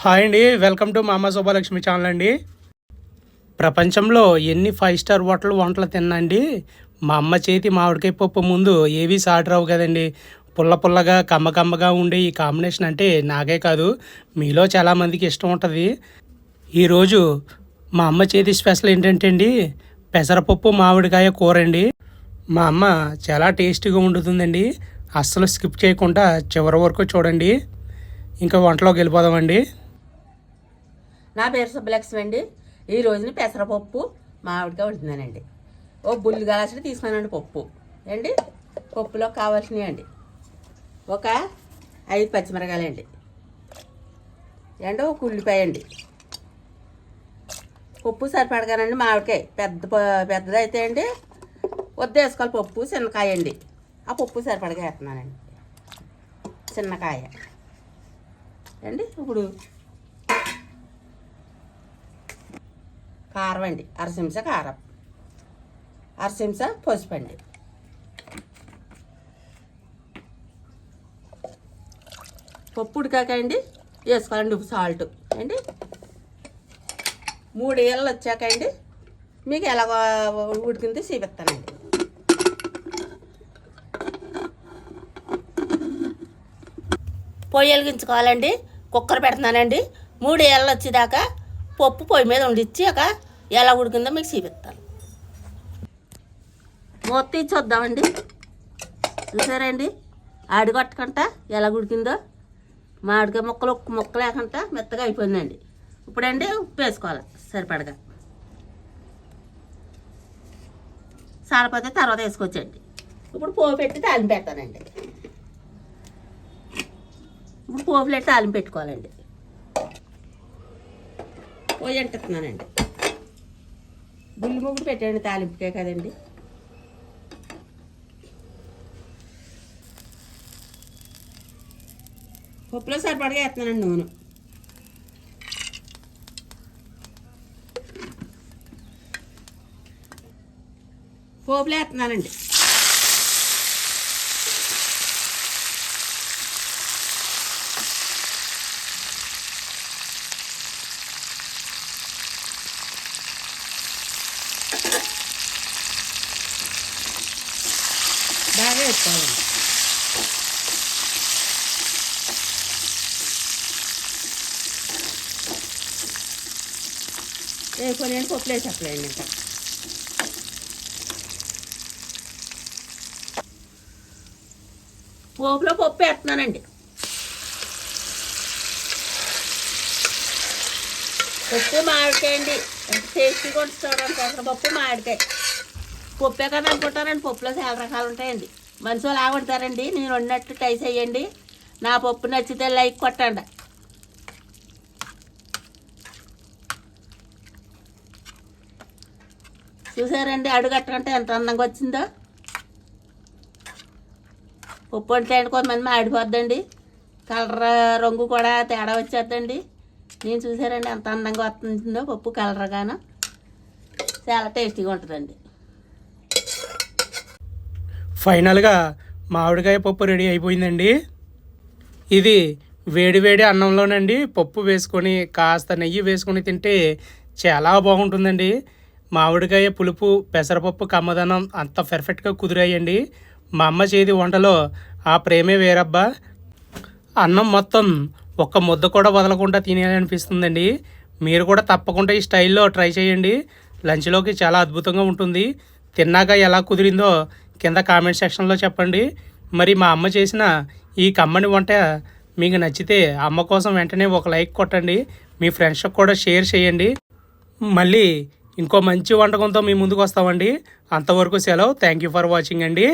Hi అండి, welcome to మా అమ్మ శుభలక్ష్మి ఛానల్ అండి. ప్రపంచంలో ఎన్ని 5 స్టార్ హోటల్ వంటలు తిన్నాండి, మా అమ్మ చేతి మామిడికాయ పప్పు ముందు ఏవి సాటరావు కదండి. పుల్ల పుల్లగా కమ్మగా ఉండే ఈ కాంబినేషన్ అంటే నాకే కాదు, మీలో చాలామందికి ఇష్టం ఉంటుంది. ఈరోజు మా అమ్మ చేతి స్పెషల్ ఏంటంటే అండి, పెసరపప్పు మామిడికాయ కూర అండి. మా అమ్మ చాలా టేస్టీగా వండుతుందండి. అస్సలు స్కిప్ చేయకుండా చివరి వరకు చూడండి. ఇంకా వంటలోకి వెళ్ళిపోదామండి. నా పేరు సుబ్బలక్ష్మి అండి. ఈ రోజున పెసరపప్పు మామిడికాయ వండుతున్నానండి. ఓ బుల్లి గలాసులు తీసుకున్నానండి పప్పు అండి. పప్పులో కావాల్సినవి అండి, ఒక 5 పచ్చిమిరకాయలు అండి, ఒక ఉల్లిపాయ అండి. పప్పు సరిపడగానండి. మామిడికాయ పెద్దదైతే అండి వేసుకోవాలి. పప్పు చిన్నకాయ అండి, ఆ పప్పు సరిపడగా వేస్తున్నానండి. చిన్నకాయ అండి. ఇప్పుడు కారం అండి, అరచెంచా కారం, అరచెంచా పసుపు అండి. పప్పు ఉడికాక అండి వేసుకోవాలండి ఉప్పు, సాల్ట్ అండి. 3 ఏళ్ళు వచ్చాక అండి మీకు ఎలాగ ఉడికింది చూపిస్తానండి. పొయ్యి వెలిగించుకోవాలండి. కుక్కర్ పెడుతున్నానండి. 3 ఏళ్ళు వచ్చేదాకా పప్పు పొయ్యి మీద వండిచ్చి ఎలా ఉడికిందో మీకు చూపిస్తాను. మూత తీసి చూద్దామండి. చూసారండి ఆడిగొట్టకుండా ఎలా ఉడికిందో. మామిడికాయ ముక్క లేకుండా మెత్తగా అయిపోయిందండి. ఇప్పుడండి ఉప్పు వేసుకోవాలి సరిపడగా. సాలపోతే తర్వాత వేసుకోవచ్చండి. ఇప్పుడు పోపు పెట్టి తాలింపు పెడతానండి. ఇప్పుడు పోపులు పెట్టి తాలింపు పెట్టుకోవాలండి. పొయ్యి అంటున్నానండి. గుళ్ళు ముగ్గురు పెట్టండి, తాలింపుకే కదండి. పప్పులో సరిపడగా వేస్తున్నానండి నూనె. పోపులో వేస్తున్నానండి. బాగా వేసుకోవాలండి. వేసుకొని పప్పులు వేసేప్పలేండి. ఇంకా పోపులో పప్పు వేస్తున్నానండి. పప్పు మామిడికాయ అండి, ఎంత టేస్టీగా వండుతాడు పెసరపప్పు మామిడికాయ. పప్పే కదా అనుకుంటారండి, పప్పులో చాలా రకాలు ఉంటాయండి. మనిషి వాళ్ళు ఆగుంటారండి. నేను వండినట్టు ట్రై చేయండి. నా పప్పు నచ్చితే లైక్ కొట్టండి. చూసారండి అడుగట్టంటే ఎంత అందంగా వచ్చిందో. పప్పు అంటే కొంతమంది మాడిపోద్దండి, కలర్ రంగు కూడా తేడా వచ్చేద్దండి. నేను చూసారండి ఎంత అందంగా వస్తుందో పప్పు కలర్గాను. చాలా టేస్టీగా ఉంటుందండి. ఫైనల్గా మామిడికాయ పప్పు రెడీ అయిపోయిందండి. ఇది వేడి అన్నంలోనండి పప్పు వేసుకొని కాస్త నెయ్యి వేసుకొని తింటే చాలా బాగుంటుందండి. మామిడికాయ పులుపు, పెసరపప్పు కమ్మదనం అంత పర్ఫెక్ట్గా కుదిరాయండి. మా అమ్మ చేతి వంటలో ఆ ప్రేమే వేరబ్బా. అన్నం మొత్తం ఒక్క ముద్ద కూడా వదలకుండా తినేయాలనిపిస్తుందండి. మీరు కూడా తప్పకుండా ఈ స్టైల్లో ట్రై చేయండి. లంచ్లోకి చాలా అద్భుతంగా ఉంటుంది. తిన్నాక ఎలా కుదిరిందో కింద కామెంట్ సెక్షన్లో చెప్పండి. మరి మా అమ్మ చేసిన ఈ కమ్మని వంట మీకు నచ్చితే అమ్మ కోసం వెంటనే ఒక లైక్ కొట్టండి. మీ ఫ్రెండ్స్కి కూడా షేర్ చేయండి. మళ్ళీ ఇంకో మంచి వంటకంతో మీ ముందుకు వస్తామండి. అంతవరకు సెలవు. థ్యాంక్ యూ ఫర్ వాచింగ్ అండి.